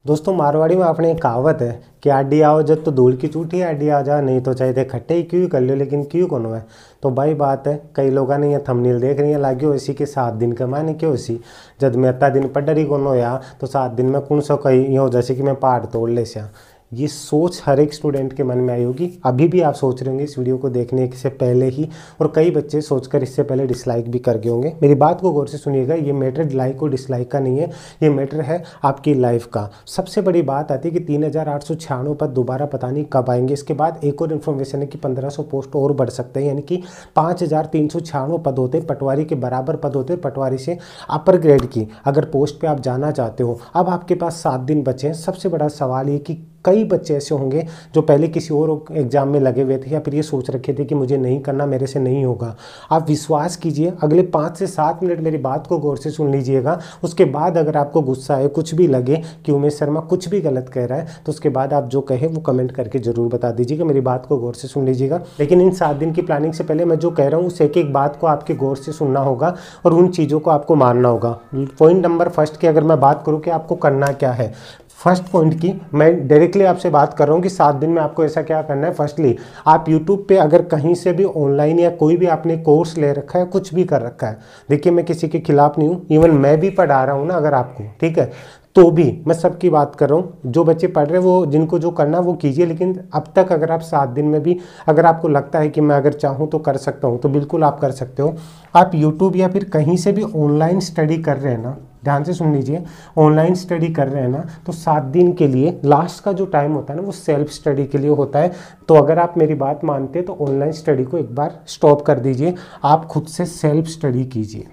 दोस्तों मारवाड़ी में अपने एक कहावत है कि आडी आओ जब तो धूल की चूठी आडी आ जा, नहीं तो चाहे थे खट्टे ही क्यों कर लो लेकिन क्यों कोनो है। तो भाई बात है, कई लोग ने ये थंबनेल देख रही है लाग्यो इसी के 7 दिन कमाने क्यों इसी जब मैं इतना दिन पढ़ रही कोनो या तो 7 दिन में कौन सौ कहीं यो जैसे कि मैं पहाड़ तोड़ ले स्या। ये सोच हर एक स्टूडेंट के मन में आई होगी। अभी भी आप सोच रहे होंगे इस वीडियो को देखने से पहले ही, और कई बच्चे सोचकर इससे पहले डिसलाइक भी कर गए होंगे। मेरी बात को गौर से सुनिएगा, ये मैटर लाइक और डिसलाइक का नहीं है, ये मैटर है आपकी लाइफ का। सबसे बड़ी बात आती है कि 3896 पद दोबारा पता नहीं कब आएंगे। इसके बाद एक और इन्फॉर्मेशन है कि 1500 पोस्ट और बढ़ सकते हैं, यानी कि 5396 पद होते, पटवारी के बराबर पद होते, पटवारी से अपर ग्रेड की अगर पोस्ट पे आप जाना चाहते हो। अब आपके पास 7 दिन बचे हैं। सबसे बड़ा सवाल ये कि कई बच्चे ऐसे होंगे जो पहले किसी और एग्जाम में लगे हुए थे या फिर ये सोच रखे थे कि मुझे नहीं करना, मेरे से नहीं होगा। आप विश्वास कीजिए, अगले 5 से 7 मिनट मेरी बात को गौर से सुन लीजिएगा। उसके बाद अगर आपको गुस्सा आए, कुछ भी लगे कि उमेश शर्मा कुछ भी गलत कह रहा है, तो उसके बाद आप जो कहे वो कमेंट करके जरूर बता दीजिएगा। मेरी बात को गौर से सुन लीजिएगा। लेकिन इन 7 दिन की प्लानिंग से पहले मैं जो कह रहा हूँ उस एक एक बात को आपके गौर से सुनना होगा और उन चीज़ों को आपको मानना होगा। पॉइंट नंबर फर्स्ट की अगर मैं बात करूँ कि आपको करना क्या है, फर्स्ट पॉइंट की मैं डायरेक्टली आपसे बात कर रहा हूँ कि 7 दिन में आपको ऐसा क्या करना है। फर्स्टली आप यूट्यूब पे अगर कहीं से भी ऑनलाइन या कोई भी आपने कोर्स ले रखा है, कुछ भी कर रखा है, देखिए मैं किसी के खिलाफ नहीं हूँ, इवन मैं भी पढ़ा रहा हूँ ना, अगर आपको ठीक है तो भी मैं सबकी बात कर रहा हूँ। जो बच्चे पढ़ रहे हैं वो जिनको जो करना वो कीजिए, लेकिन अब तक अगर आप 7 दिन में भी अगर आपको लगता है कि मैं अगर चाहूँ तो कर सकता हूँ तो बिल्कुल आप कर सकते हो। आप यूट्यूब या फिर कहीं से भी ऑनलाइन स्टडी कर रहे हैं ना, ध्यान से सुन लीजिए, ऑनलाइन स्टडी कर रहे हैं ना, तो 7 दिन के लिए लास्ट का जो टाइम होता है ना वो सेल्फ स्टडी के लिए होता है। तो अगर आप मेरी बात मानते हैं तो ऑनलाइन स्टडी को एक बार स्टॉप कर दीजिए, आप खुद से सेल्फ स्टडी कीजिए।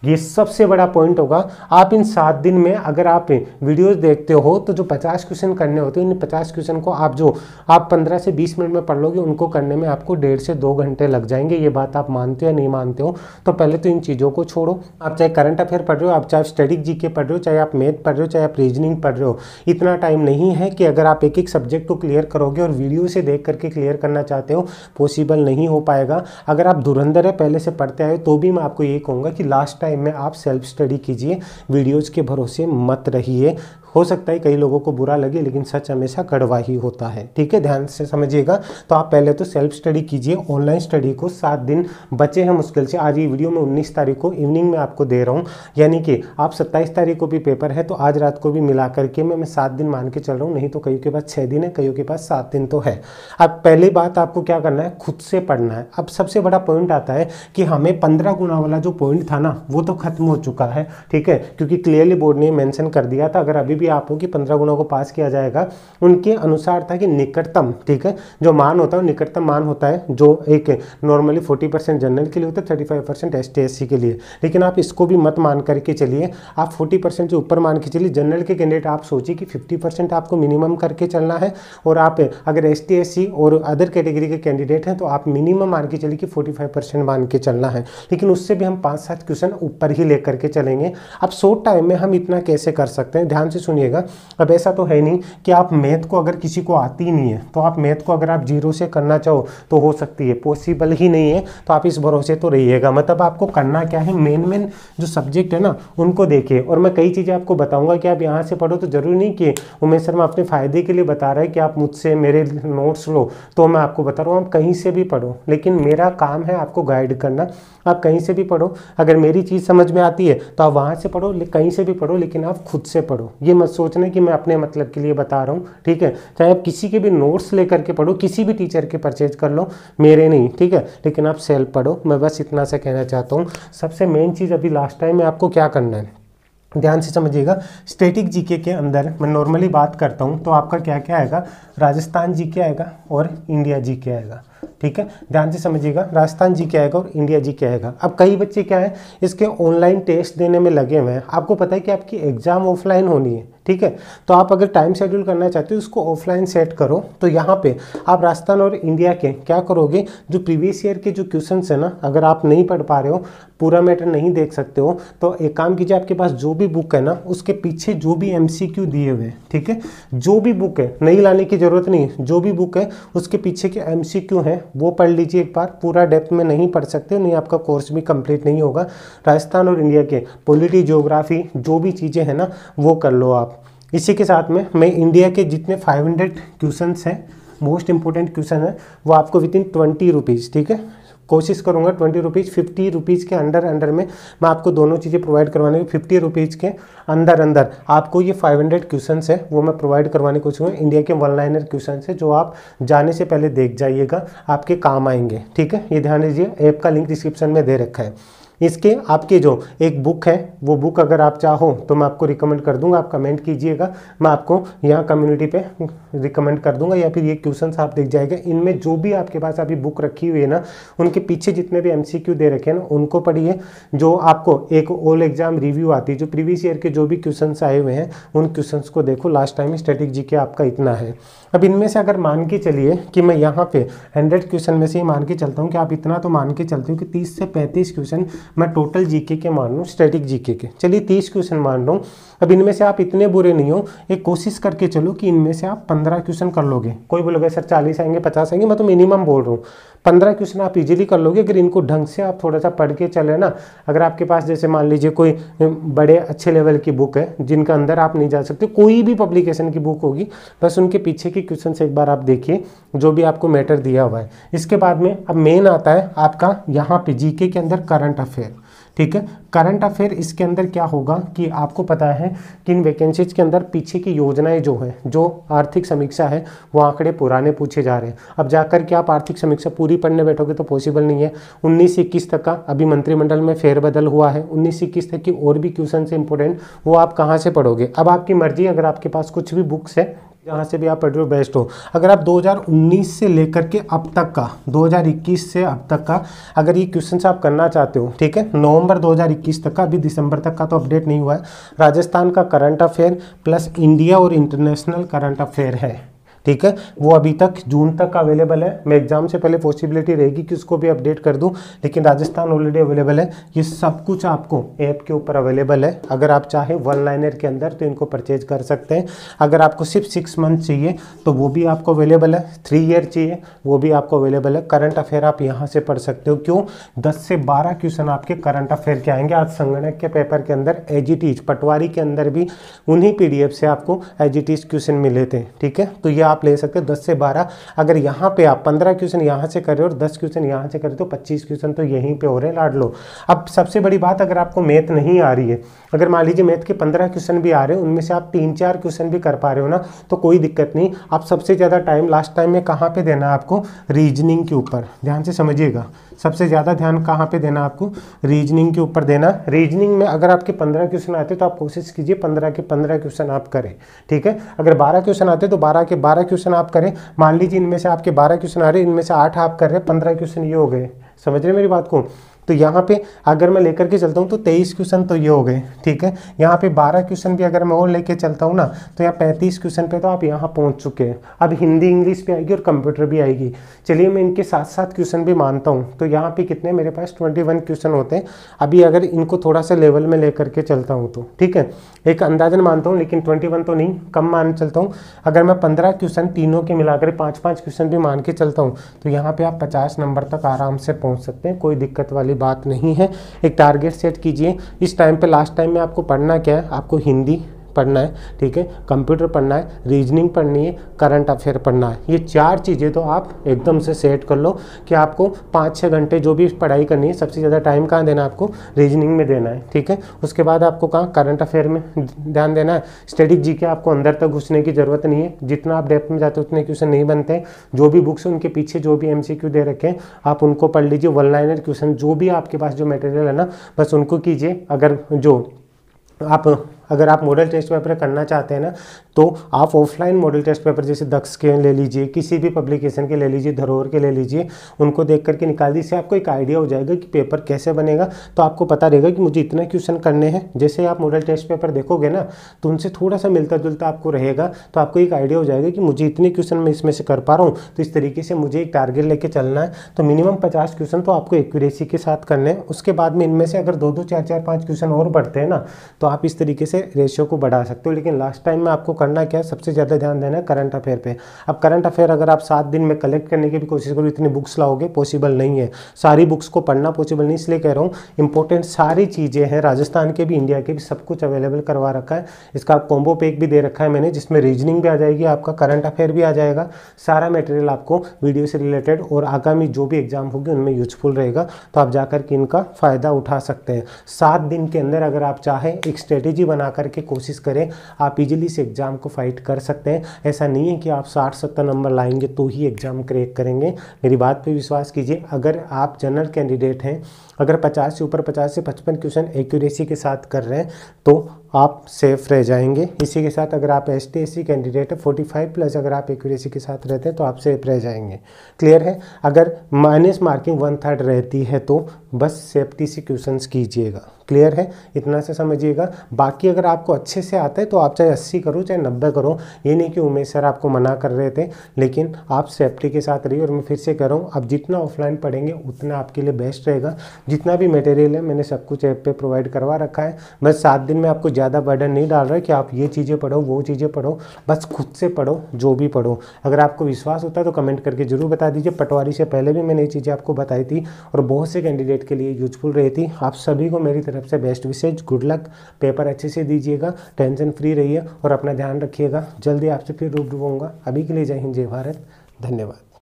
ये सबसे बड़ा पॉइंट होगा। आप इन 7 दिन में अगर आप वीडियोस देखते हो तो जो 50 क्वेश्चन करने होते हैं, इन 50 क्वेश्चन को आप 15 से 20 मिनट में पढ़ लोगे, उनको करने में आपको 1.5 से 2 घंटे लग जाएंगे। ये बात आप मानते हो या नहीं मानते हो? तो पहले तो इन चीज़ों को छोड़ो। आप चाहे करंट अफेयर पढ़ रहे हो, आप चाहे स्टैटिक जीके पढ़ रहे हो, चाहे आप मैथ पढ़ रहे हो, चाहे आप रीजनिंग पढ़ रहे हो, इतना टाइम नहीं है कि अगर आप एक एक सब्जेक्ट को क्लियर करोगे और वीडियो से देख करके क्लियर करना चाहते हो, पॉसिबल नहीं हो पाएगा। अगर आप धुरंधर है पहले से पढ़ते आए तो भी मैं आपको ये कहूँगा कि लास्ट टाइम में आप सेल्फ स्टडी कीजिए, वीडियोज़ के भरोसे मत रहिए। हो सकता है कई लोगों को बुरा लगे लेकिन सच हमेशा कड़वा ही होता है, ठीक है, ध्यान से समझिएगा। तो आप पहले तो सेल्फ स्टडी कीजिए। ऑनलाइन स्टडी को 7 दिन बचे हैं मुश्किल से। आज ये वीडियो मैं 19 तारीख को इवनिंग में आपको दे रहा हूँ, यानी कि आप 27 तारीख को भी पेपर है तो आज रात को भी मिला करके मैं 7 दिन मान के चल रहा हूँ, नहीं तो कईयों के पास 6 दिन है, कईयों के पास 7 दिन तो है। अब पहली बात आपको क्या करना है, खुद से पढ़ना है। अब सबसे बड़ा पॉइंट आता है कि हमें 15 गुना वाला जो पॉइंट था ना वो तो खत्म हो चुका है, ठीक है, क्योंकि क्लियरली बोर्ड ने मेंशन कर दिया था। अगर अभी भी आप हो कि 15 गुना को पास किया जाएगा, उनके अनुसार था कि निकटतम, ठीक है, जो मान होता है निकटतम मान होता है जो एक नॉर्मली 40% जनरल के लिए होता है, 35% ST SC के लिए। लेकिन आप इसको भी मत मान करके चलिए, आप 40% से ऊपर मान के चलिए। जनरल के कैंडिडेट आप सोचिए कि 50% आपको मिनिमम करके चलना है, और आप अगर ST SC और अदर कैटेगरी के कैंडिडेट हैं तो आप मिनिमम मान के चलिए कि 45% मान के चलना है। लेकिन उससे भी हम 5-7 क्वेश्चन ऊपर ही लेकर के चलेंगे। अब शॉर्ट टाइम में हम इतना कैसे कर सकते हैं, ध्यान से सुनिएगा। अब ऐसा तो है नहीं कि आप मैथ को अगर किसी को आती ही नहीं है तो आप मैथ को अगर आप 0 से करना चाहो तो हो सकती है, पॉसिबल ही नहीं है। तो आप इस भरोसे तो रहिएगा। मतलब आपको करना क्या है, मेन जो सब्जेक्ट है ना उनको देखिए। और मैं कई चीज़ें आपको बताऊंगा कि आप यहाँ से पढ़ो, तो जरूरी नहीं कि उमेश शर्मा अपने फायदे के लिए बता रहा है कि आप मुझसे मेरे नोट्स लो तो मैं आपको बता रहा हूँ। आप कहीं से भी पढ़ो, लेकिन मेरा काम है आपको गाइड करना। आप कहीं से भी पढ़ो, अगर मेरी चीज़ समझ में आती है तो आप वहाँ से पढ़ो, कहीं से भी पढ़ो, लेकिन आप खुद से पढ़ो। ये मत सोचना कि मैं अपने मतलब के लिए बता रहा हूँ, ठीक है। चाहे आप किसी के भी नोट्स लेकर के पढ़ो, किसी भी टीचर के परचेज कर लो, मेरे नहीं, ठीक है, लेकिन आप सेल्फ पढ़ो। मैं बस इतना सा कहना चाहता हूँ। सबसे मेन चीज़ अभी लास्ट टाइम में आपको क्या करना है, ध्यान से समझिएगा। स्टैटिक जीके के अंदर मैं नॉर्मली बात करता हूँ तो आपका क्या क्या आएगा, राजस्थान जीके आएगा और इंडिया जीके आएगा, ठीक है, ध्यान से समझिएगा। राजस्थान जीके आएगा और इंडिया जीके आएगा। अब कई बच्चे क्या है, इसके ऑनलाइन टेस्ट देने में लगे हुए हैं। आपको पता है कि आपकी एग्जाम ऑफलाइन होनी है, ठीक है, तो आप अगर टाइम शेड्यूल करना चाहते हो उसको ऑफलाइन सेट करो। तो यहाँ पे आप राजस्थान और इंडिया के क्या करोगे, जो प्रीवियस ईयर के जो क्वेश्चंस है ना, अगर आप नहीं पढ़ पा रहे हो, पूरा मैटर नहीं देख सकते हो, तो एक काम कीजिए, आपके पास जो भी बुक है ना उसके पीछे जो भी MCQ दिए हुए हैं, ठीक है, जो भी बुक है, नहीं लाने की जरूरत नहीं है, जो भी बुक है उसके पीछे के MCQ हैं वो पढ़ लीजिए एक बार। पूरा डेप्थ में नहीं पढ़ सकते, नहीं आपका कोर्स भी कंप्लीट नहीं होगा। राजस्थान और इंडिया के पॉलिटी, ज्योग्राफी, जो भी चीज़ें हैं ना वो कर लो आप। इसी के साथ में मैं इंडिया के जितने 500 क्वेश्चंस हैं, मोस्ट इंपॉर्टेंट क्वेश्चन है, वो आपको विद इन 20 रुपीज़, ठीक है, कोशिश करूंगा 20 रुपीज़ 50 रुपीज़ के अंडर में मैं आपको दोनों चीज़ें प्रोवाइड करवाने की, 50 रुपीज़ के अंदर आपको ये 500 क्वेश्चंस है वो मैं प्रोवाइड करवाने की कोशिश करूँगा। इंडिया के वन लाइनर क्वेश्चंस है जो आप जाने से पहले देख जाइएगा, आपके काम आएंगे, ठीक है। ये ध्यान दीजिए, ऐप का लिंक डिस्क्रिप्शन में दे रखा है। इसके आपके जो एक बुक है, वो बुक अगर आप चाहो तो मैं आपको रिकमेंड कर दूंगा, आप कमेंट कीजिएगा, मैं आपको यहाँ कम्युनिटी पे रिकमेंड कर दूंगा, या फिर ये क्वेश्चंस आप देख जाएगा। इनमें जो भी आपके पास अभी बुक रखी हुई है ना, उनके पीछे जितने भी MCQ दे रखे हैं ना, उनको पढ़िए। जो आपको एक ऑल एग्जाम रिव्यू आती है, जो प्रीवियस ईयर के जो भी क्वेश्चंस आए हुए हैं उन क्वेश्चंस को देखो। लास्ट टाइम स्टैटिक जीके आपका इतना है। अब इनमें से अगर मान के चलिए कि मैं यहाँ पे 100 क्वेश्चन में से ही मान के चलता हूँ कि आप इतना तो मान के चलते हो कि 30 से 35 क्वेश्चन मैं टोटल जीके के मान लूँ, स्टैटिक जीके के, चलिए 30 क्वेश्चन मान रहा हूँ। अब इनमें से आप इतने बुरे नहीं हो, एक कोशिश करके चलो कि इनमें से आप 15 क्वेश्चन कर लोगे। कोई बोलोगे सर 40 आएंगे 50 आएंगे, मैं तो मिनिमम बोल रहा हूँ 15 क्वेश्चन आप इजीली कर लोगे अगर इनको ढंग से आप थोड़ा सा पढ़ के चले ना। अगर आपके पास जैसे मान लीजिए कोई बड़े अच्छे लेवल की बुक है जिनका अंदर आप नहीं जा सकते, कोई भी पब्लिकेशन की बुक होगी, बस उनके पीछे की क्वेश्चन एक बार आप देखिए जो भी आपको मैटर दिया हुआ है। इसके बाद में अब मेन आता है आपका यहाँ पे जीके के अंदर करंट अफेयर, ठीक है। करंट अफेयर इसके अंदर क्या होगा कि आपको पता है कि इन वैकेंसीज के अंदर पीछे की योजनाएं जो है, जो आर्थिक समीक्षा है, वो आंकड़े पुराने पूछे जा रहे हैं। अब जाकर के आप आर्थिक समीक्षा पूरी पढ़ने बैठोगे तो पॉसिबल नहीं है। 19 से 21 तक का अभी मंत्रिमंडल में फेरबदल हुआ है, 19 से 21 तक की और भी क्वेश्चन से इंपॉर्टेंट, वो आप कहाँ से पढ़ोगे। अब आपकी मर्जी, अगर आपके पास कुछ भी बुक्स है जहाँ से भी आप पढ़ रहे हो बेस्ट हो। अगर आप 2019 से लेकर के अब तक का, 2021 से अब तक का अगर ये क्वेश्चन आप करना चाहते हो, ठीक है, नवंबर 2021 तक का, अभी दिसंबर तक का तो अपडेट नहीं हुआ है, राजस्थान का करंट अफेयर प्लस इंडिया और इंटरनेशनल करंट अफेयर है, ठीक है, वो अभी तक जून तक अवेलेबल है। मैं एग्जाम से पहले पॉसिबिलिटी रहेगी कि उसको भी अपडेट कर दूं, लेकिन राजस्थान ऑलरेडी अवेलेबल है। ये सब कुछ आपको ऐप के ऊपर अवेलेबल है। अगर आप चाहे वन लाइनर के अंदर तो इनको परचेज कर सकते हैं। अगर आपको सिर्फ 6 मंथ चाहिए तो वो भी आपको अवेलेबल है, 3 ईयर चाहिए वो भी आपको अवेलेबल है। करंट अफेयर आप यहाँ से पढ़ सकते हो। क्यों? 10 से 12 क्वेश्चन आपके करंट अफेयर के आएंगे। आज संगणक के पेपर के अंदर एजीटीज, पटवारी के अंदर भी उन्हीं PDF से आपको एजीटीज क्वेश्चन मिले थे, ठीक है। तो ये आप ले सकते हो 10 से 12। अगर यहाँ पे आप 15 क्वेश्चन यहाँ से कर रहे हो और 10 क्वेश्चन यहाँ से कर रहे हो तो 25 क्वेश्चन तो यहीं पे हो रहे हैं, लाड लो। अब सबसे बड़ी बात, अगर आपको मैथ नहीं आ रही है, अगर मान लीजिए मैथ के 15 क्वेश्चन भी आ रहे हैं, उनमें से आप 3-4 क्वेश्चन भी कर पा रहे हो ना, तो कोई दिक्कत नहीं। आप सबसे ज़्यादा टाइम लास्ट टाइम में कहाँ पे देना है आपको? रीजनिंग के ऊपर। ध्यान से समझिएगा, सबसे ज़्यादा ध्यान कहाँ पे देना आपको? रीजनिंग के ऊपर देना। रीजनिंग में अगर आपके 15 क्वेश्चन आते तो आप कोशिश कीजिए 15 के 15 क्वेश्चन आप करें, ठीक है। अगर 12 क्वेश्चन आते तो 12 के 12 क्वेश्चन आप करें। मान लीजिए इनमें से आपके 12 क्वेश्चन आ रहे हैं, इनमें से 8 आप कर रहे हैं, 15 क्वेश्चन ये हो गए। समझ रहे मेरी बात को? तो यहाँ पे अगर मैं लेकर के चलता हूँ तो 23 क्वेश्चन तो ये हो गए, ठीक है। यहाँ पे 12 क्वेश्चन भी अगर मैं और लेके चलता हूँ ना, तो यहाँ 35 क्वेश्चन पे तो आप यहाँ पहुँच चुके हैं। अब हिंदी इंग्लिश भी आएगी और कंप्यूटर भी आएगी। चलिए मैं इनके 7-7 क्वेश्चन भी मानता हूँ, तो यहाँ पे कितने मेरे पास 21 क्वेश्चन होते हैं। अभी अगर इनको थोड़ा सा लेवल में लेकर के चलता हूँ तो ठीक है, एक अंदाजन मानता हूँ, लेकिन 21 तो नहीं, कम मान चलता हूँ। अगर मैं 15 क्वेश्चन तीनों के मिलाकर 5-5 क्वेश्चन भी मान के चलता हूँ तो यहाँ पे आप 50 नंबर तक आराम से पहुँच सकते हैं, कोई दिक्कत वाली बात नहीं है। एक टारगेट सेट कीजिए इस टाइम पे। लास्ट टाइम में आपको पढ़ना क्या है? आपको हिंदी पढ़ना है, ठीक है, कंप्यूटर पढ़ना है, रीजनिंग पढ़नी है, करंट अफेयर पढ़ना है। ये 4 चीज़ें तो आप एकदम से सेट कर लो कि आपको 5-6 घंटे जो भी पढ़ाई करनी है, सबसे ज़्यादा टाइम कहाँ देना है आपको? रीजनिंग में देना है, ठीक है। उसके बाद आपको कहाँ? करंट अफेयर में ध्यान देना है। स्टैटिक जीके आपको अंदर तक घुसने की ज़रूरत नहीं है, जितना आप डेप्थ में जाते हो उतने क्वेश्चन नहीं बनते। जो भी बुक्स हैं उनके पीछे जो भी MCQ दे रखे हैं आप उनको पढ़ लीजिए। वन लाइनर क्वेश्चन जो भी आपके पास जो मटेरियल है ना, बस उनको कीजिए। अगर आप मॉडल टेस्ट पेपर करना चाहते हैं ना, तो आप ऑफलाइन मॉडल टेस्ट पेपर जैसे दक्ष के ले लीजिए, किसी भी पब्लिकेशन के ले लीजिए, धरोहर के ले लीजिए, उनको देख करके निकाल दीजिए। आपको एक आइडिया हो जाएगा कि पेपर कैसे बनेगा, तो आपको पता रहेगा कि मुझे इतने क्वेश्चन करने हैं। जैसे आप मॉडल टेस्ट पेपर देखोगे ना, तो उनसे थोड़ा सा मिलता जुलता आपको रहेगा, तो आपको एक आइडिया हो जाएगा कि मुझे इतने क्वेश्चन मैं इसमें से कर पा रहा हूँ, तो इस तरीके से मुझे एक टारगेट लेके चलना है। तो मिनिमम 50 क्वेश्चन तो आपको एक्यूरेसी के साथ करने हैं। उसके बाद में इनमें से अगर 2-2, 4-4, 5 क्वेश्चन और बढ़ते हैं ना, तो आप इस तरीके से रेशियो को बढ़ा सकते हो। लेकिन लास्ट टाइम में आपको करना क्या है, सबसे ज़्यादा ध्यान देना है करंट अफेयर पे। अब करंट अफेयर अगर आप 7 दिन में कलेक्ट करने की भी कोशिश करो, इतनी बुक्स लाओगे, पॉसिबल नहीं है। सारी बुक्स को पढ़ना पॉसिबल नहीं, इसलिए कह रहा हूँ इंपॉर्टेंट सारी चीज़ें हैं, राजस्थान के भी इंडिया के भी सब कुछ अवेलेबल करवा रखा है। इसका कॉम्बो पैक भी दे रखा है मैंने, जिसमें रीजनिंग भी आ जाएगी, आपका करंट अफेयर भी आ जाएगा। सारा मटेरियल आपको वीडियो से रिलेटेड और आगामी जो भी एग्जाम होगी उनमें यूजफुल रहेगा, तो आप जाकर के इनका फ़ायदा उठा सकते हैं। 7 दिन के अंदर अगर आप चाहें एक स्ट्रेटेजी बना करके कोशिश करें, आप इजीली से एग्ज़ाम को फाइट कर सकते हैं। ऐसा नहीं है कि आप 60-70 नंबर लाएंगे तो ही एग्ज़ाम क्रैक करेंगे, मेरी बात पे विश्वास कीजिए। अगर आप जनरल कैंडिडेट हैं, अगर 50 से ऊपर 50 से 55 क्वेश्चन एक्यूरेसी के साथ कर रहे हैं तो आप सेफ रह जाएंगे। इसी के साथ अगर आप ST SC कैंडिडेट है 45 प्लस अगर आप एक्यूरेसी के साथ रहते हैं तो आप सेफ रह जाएंगे। क्लियर है? अगर माइनस मार्किंग 1/3 रहती है तो बस सेफ्टी से क्वेश्चंस कीजिएगा। क्लियर है? इतना से समझिएगा। बाकी अगर आपको अच्छे से आता है तो आप चाहे 80 करो चाहे 90 करो, ये नहीं कि उमेश सर आपको मना कर रहे थे, लेकिन आप सेफ्टी के साथ रहिए। और मैं फिर से कह रहा हूँ, आप जितना ऑफलाइन पढ़ेंगे उतना आपके लिए बेस्ट रहेगा। जितना भी मटेरियल है मैंने सब कुछ ऐप पे प्रोवाइड करवा रखा है। बस 7 दिन में आपको ज़्यादा बर्डन नहीं डाल रहा है कि आप ये चीज़ें पढ़ो वो चीज़ें पढ़ो, बस खुद से पढ़ो जो भी पढ़ो। अगर आपको विश्वास होता है तो कमेंट करके जरूर बता दीजिए। पटवारी से पहले भी मैंने ये चीज़ें आपको बताई थी और बहुत से कैंडिडेट के लिए यूजफुल रही थी। आप सभी को मेरी तरफ से बेस्ट विशेष, गुड लक। पेपर अच्छे से दीजिएगा, टेंशन फ्री रहिए और अपना ध्यान रखिएगा। जल्दी आपसे फिर रूबरू होऊंगा। अभी के लिए जय हिंद, जय भारत, धन्यवाद।